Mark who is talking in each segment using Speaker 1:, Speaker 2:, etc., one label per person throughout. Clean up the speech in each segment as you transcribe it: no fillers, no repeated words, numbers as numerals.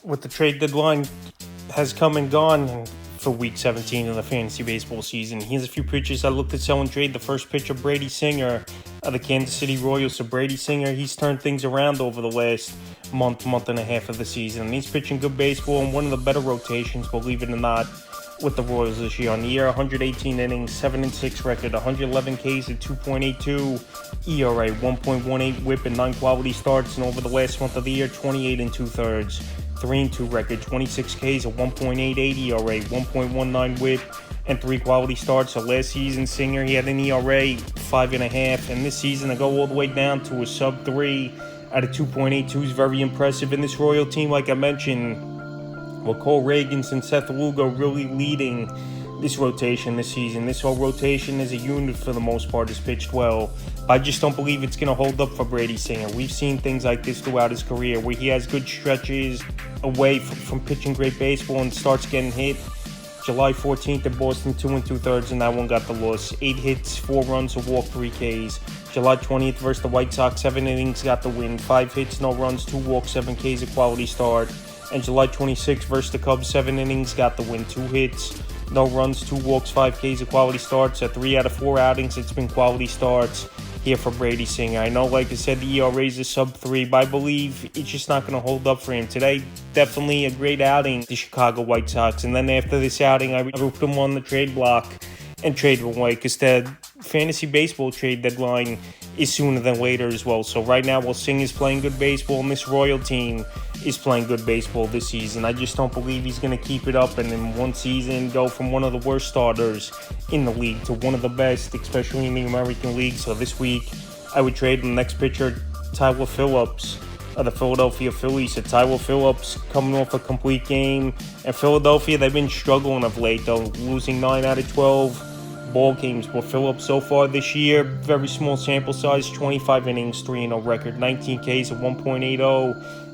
Speaker 1: With the trade deadline has come and gone for week 17 of the fantasy baseball season. Here's a few pitchers I looked at sell and trade. The first pitcher, Brady Singer of the Kansas City Royals. So Brady Singer, he's turned things around over the last month and a half of the season. And he's pitching good baseball in one of the better rotations, believe it or not, with the Royals this year. On the year, 118 innings, 7-6 record, 111 Ks at 2.82 ERA, 1.18 WHIP, and 9 quality starts. And over the last month of the year, 28 2/3. 3-2 record, 26 Ks, a 1.88 ERA, 1.19 WHIP, and 3 quality starts. So last season, Singer, he had an ERA 5.5, and this season, to go all the way down to a sub 3 at a 2.82 is very impressive. And this Royal team, like I mentioned, with Cole Ragans and Seth Lugo really leading this rotation this season. This whole rotation as a unit for the most part has pitched well. I just don't believe it's going to hold up for Brady Singer. We've seen things like this throughout his career where he has good stretches away from pitching great baseball and starts getting hit. July 14th at Boston, 2 2/3, and that one got the loss. 8 hits, 4 runs, a walk, 3 Ks. July 20th versus the White Sox, 7 innings, got the win. 5 hits, no runs, 2 walks, 7 Ks, a quality start. And July 26th versus the Cubs, 7 innings, got the win. 2 hits, no runs, 2 walks, 5 Ks, a quality starts. At 3 out of 4 outings, it's been quality starts here for Brady Singer. I know, like I said, the ERA is a sub 3, but I believe it's just not going to hold up for him. Today, definitely a great outing, the Chicago White Sox. And then after this outing, I would put him on the trade block and trade him away because the fantasy baseball trade deadline is sooner than later as well. So right now, while Singer's playing good baseball and this Royal team is playing good baseball this season, I just don't believe he's going to keep it up and in one season go from one of the worst starters in the league to one of the best, especially in the American League. So this week, I would trade the next pitcher, Tyler Phillips of the Philadelphia Phillies. So Tyler Phillips coming off a complete game. And Philadelphia, they've been struggling of late, though, losing 9 out of 12 ball games. But Phillips so far this year, very small sample size, 25 innings, 3-0 record, 19 Ks, a 1.80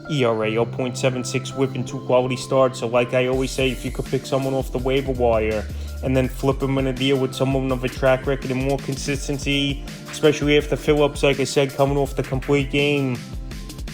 Speaker 1: ERA, 0.76 WHIP, and 2 quality starts. So like I always say, if you could pick someone off the waiver wire and then flip him in a deal with someone of a track record and more consistency, especially after Phillips, like I said, coming off the complete game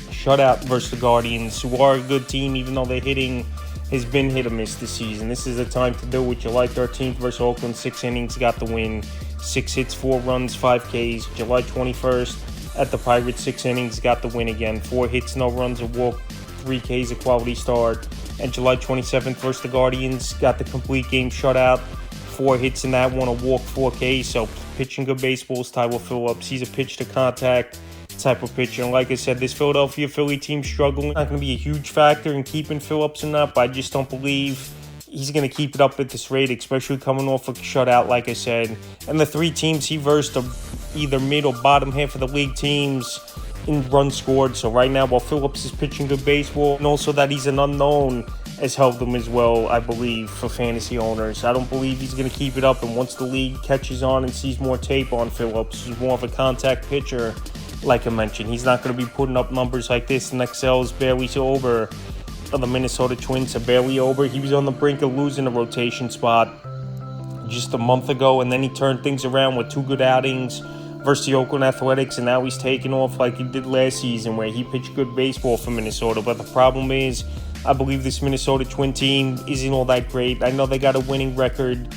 Speaker 1: shutout versus the Guardians, who are a good team, even though their hitting has been hit or miss this season. This is the time to do it. July 13th versus Oakland, 6 innings, got the win. 6 hits, 4 runs, 5 Ks. July 21st at the Pirates, 6 innings, got the win again. 4 hits, no runs, a walk, 3 Ks, a quality start. And July 27th versus the Guardians, got the complete game shutout. 4 hits in that one, a walk, 4 Ks. So pitching good baseball is Tyler Phillips. He's a pitch to contact type of pitcher. And like I said, this Philadelphia Philly team struggling. Not going to be a huge factor in keeping Phillips in that, but I just don't believe he's going to keep it up at this rate, especially coming off a shutout, like I said. And the 3 teams he versed are either mid or bottom half of the league teams in runs scored. So right now, while Phillips is pitching good baseball, and also that he's an unknown has helped him as well, I believe, for fantasy owners. I don't believe he's going to keep it up, and once the league catches on and sees more tape on Phillips, he's more of a contact pitcher. Like I mentioned, he's not going to be putting up numbers like this. Next sells Bailey Ober of the Minnesota Twins. So Bailey Ober, he was on the brink of losing a rotation spot just a month ago, and then he turned things around with 2 good outings versus the Oakland Athletics, and now he's taking off like he did last season where he pitched good baseball for Minnesota. But the problem is, I believe this Minnesota Twin team isn't all that great. I know they got a winning record,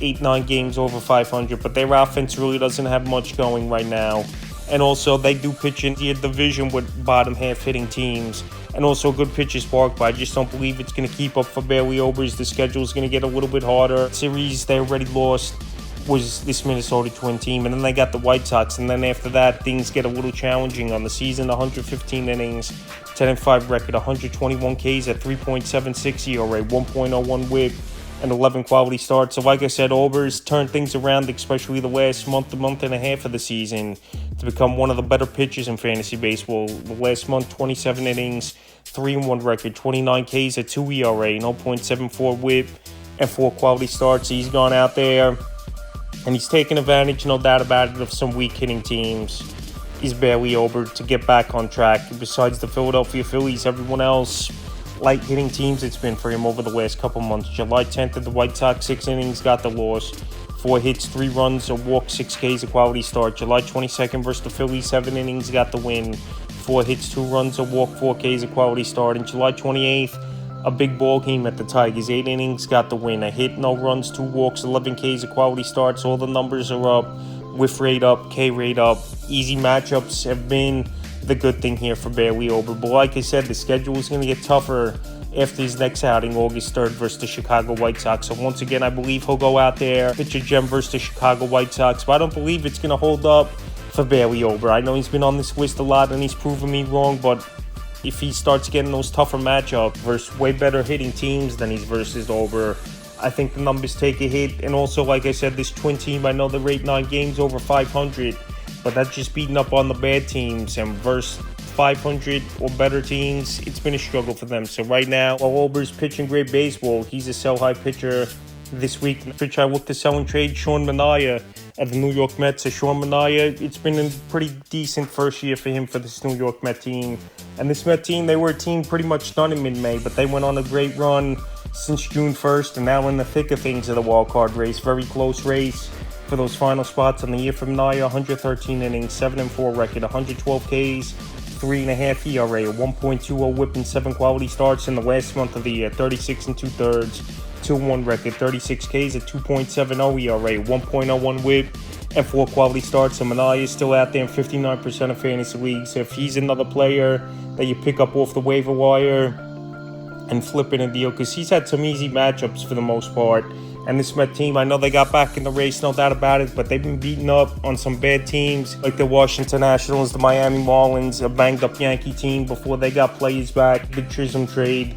Speaker 1: 8-9 games over 500, but their offense really doesn't have much going right now. And also, they do pitch in the division with bottom half hitting teams. And also, good pitches park, but I just don't believe it's going to keep up for Bailey Obers. The schedule is going to get a little bit harder. Series they already lost was this Minnesota Twin team. And then they got the White Sox. And then after that, things get a little challenging on the season. 115 innings, 10-5 record, 121 Ks at 3.76 ERA, 1.01 WHIP, and 11 quality starts. So like I said, Obers turned things around, especially the last month and a half of the season, to become one of the better pitchers in fantasy baseball. The last month, 27 innings, 3-1 record, 29 Ks at 2 ERA, 0.74 WHIP, and 4 quality starts. He's gone out there and he's taken advantage, no doubt about it, of some weak hitting teams. He's barely over to get back on track. Besides the Philadelphia Phillies, everyone else, light hitting teams, it's been for him over the last couple months. July 10th at the White Sox, 6 innings, got the loss. 4 hits, 3 runs, a walk, 6 Ks, a quality start. July 22nd versus the Phillies, 7 innings, got the win. 4 hits, 2 runs, a walk, 4 Ks, a quality start. And July 28th a big ball game at the Tigers. 8 innings, got the win. A hit, no runs, 2 walks, 11 Ks of quality starts. All the numbers are up. Whiff rate up, K rate up. Easy matchups have been the good thing here for Bailey Ober. But like I said, the schedule is going to get tougher after his next outing, August 3rd versus the Chicago White Sox. So once again, I believe he'll go out there, pitch a gem versus the Chicago White Sox. But I don't believe it's going to hold up for Bailey Ober. I know he's been on this list a lot and he's proven me wrong, but if he starts getting those tougher matchups versus way better hitting teams than he's versus Ober, I think the numbers take a hit. And also, like I said, this Twin team, I know they rate 9 games over 500, but that's just beating up on the bad teams. And versus 500 or better teams, it's been a struggle for them. So right now, while Ober's pitching great baseball, he's a sell-high pitcher this week. Pitch I look to sell and trade Sean Manaea at the New York Mets. So Sean Manaea, it's been a pretty decent first year for him for this New York Mets team. And this Mets team, they were a team pretty much done in mid-May, but they went on a great run since June 1st, and now in the thick of things of the wild card race. Very close race for those final spots on the year from Manaea. 113 innings, 7-4 record, 112 Ks, 3.5 ERA, a 1.20 whip, and 7 quality starts in the last month of the year. 36 2/3, 2-1 record, 36 Ks, a 2.70 ERA, 1.01 whip, and 4 quality starts. And Manaea is still out there in 59% of fantasy leagues. So if he's another player that you pick up off the waiver wire and flip in a deal, because he's had some easy matchups for the most part. And this Met team, I know they got back in the race, no doubt about it, but they've been beaten up on some bad teams like the Washington Nationals, the Miami Marlins, a banged-up Yankee team before they got players back. Big Chisholm trade.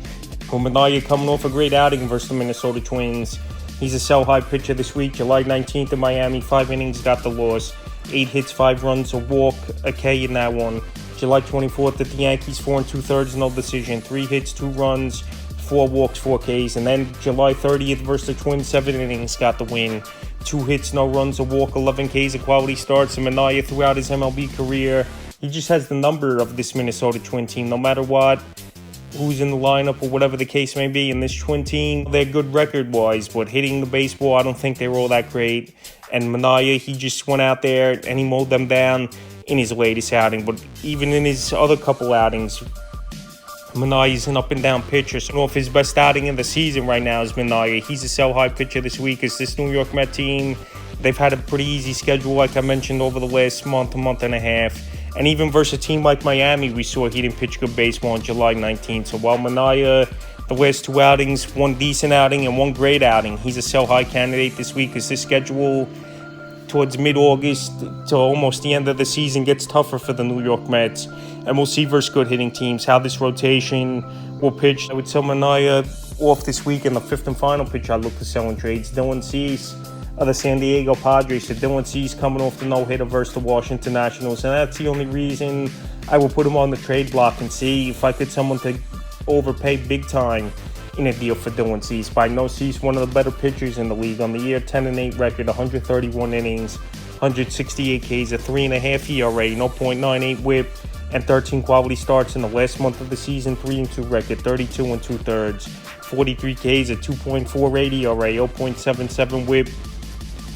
Speaker 1: Manaea coming off a great outing versus the Minnesota Twins. He's a sell-high pitcher this week. July 19th in Miami, 5 innings, got the loss. 8 hits, 5 runs, a walk, a K in that one. July 24th at the Yankees, 4 2/3, no decision. 3 hits, 2 runs, 4 walks, 4 Ks. And then July 30th versus the Twins, 7 innings, got the win. 2 hits, no runs, a walk, 11 Ks of quality starts. And Manaea, throughout his MLB career, he just has the number of this Minnesota Twin team. No matter what, who's in the lineup or whatever the case may be, in this Twin team, they're good record-wise, but hitting the baseball, I don't think they were all that great. And Manaea, he just went out there and he mowed them down in his latest outing. But even in his other couple outings, Manaea's an up-and-down pitcher. So if his best outing in the season right now is Manaea, he's a sell-high pitcher this week. It's this New York Mets team. They've had a pretty easy schedule, like I mentioned, over the last month and a half. And even versus a team like Miami, we saw he didn't pitch good baseball on July 19th. So while Manaea, the last 2 outings, 1 decent outing and 1 great outing, he's a sell-high candidate this week, because this schedule towards mid-August to almost the end of the season gets tougher for the New York Mets. And we'll see versus good hitting teams how this rotation will pitch. I would sell Manaea off this week, in the 5th and final pitch I look to sell in trades. Dylan Cease of the San Diego Padres. So Dylan Cease coming off the no-hitter versus the Washington Nationals. And that's the only reason I will put him on the trade block and see if I could someone to overpay big time in a deal for Dylan Cease. But I know Cease, one of the better pitchers in the league. On the year, 10-8 record, 131 innings, 168 Ks, a 3.5 ERA, 0.98 whip, and 13 quality starts in the last month of the season. 3-2 record, 32 2/3, 43 Ks, a 2.48 ERA, 0.77 whip,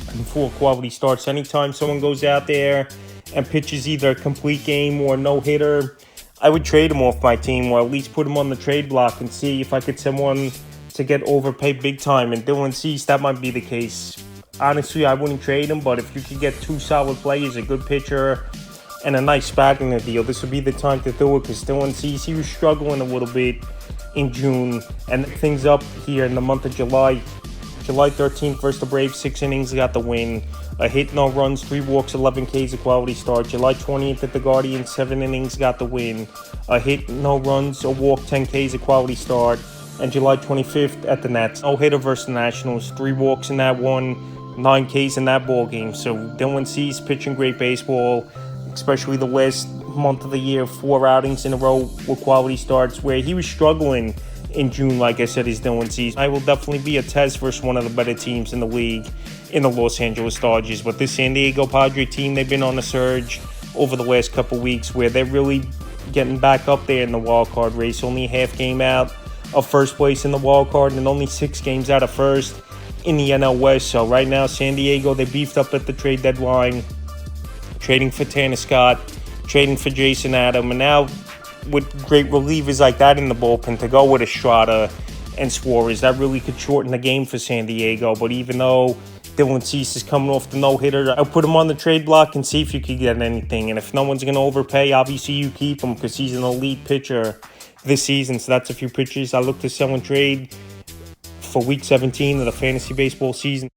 Speaker 1: and 4 quality starts. Anytime someone goes out there and pitches either a complete game or a no-hitter, I would trade him off my team, or at least put him on the trade block and see if I could someone to get overpaid big time. And Dylan Cease, that might be the case. Honestly, I wouldn't trade him, but if you could get 2 solid players, a good pitcher, and a nice bat in the deal, this would be the time to do it, because Dylan Cease, he was struggling a little bit in June, and things up here in the month of July. July 13th versus the Braves, 6 innings, got the win. A hit, no runs, 3 walks, 11 Ks, a quality start. July 20th at the Guardians, 7 innings, got the win. A hit, no runs, a walk, 10 Ks, a quality start. And July 25th at the Nats, no hitter versus the Nationals, 3 walks in that one, 9 Ks in that ball game. So Dylan Cease pitching great baseball, especially the last month of the year, 4 outings in a row with quality starts, where he was struggling in June, like I said, is Dylan Cease. I will definitely be a test versus one of the better teams in the league, in the Los Angeles Dodgers. But this San Diego Padre team, they've been on a surge over the last couple weeks, where they're really getting back up there in the wild card race. Only a half game out of first place in the wild card, and only 6 games out of first in the NL West. So right now, San Diego, they beefed up at the trade deadline, trading for Tanner Scott, trading for Jason Adam, and now with great relievers like that in the bullpen to go with Estrada and Suarez. That really could shorten the game for San Diego. But even though Dylan Cease is coming off the no-hitter, I'll put him on the trade block and see if you could get anything. And if no one's going to overpay, obviously you keep him because he's an elite pitcher this season. So that's a few pitchers I look to sell and trade for Week 17 of the fantasy baseball season.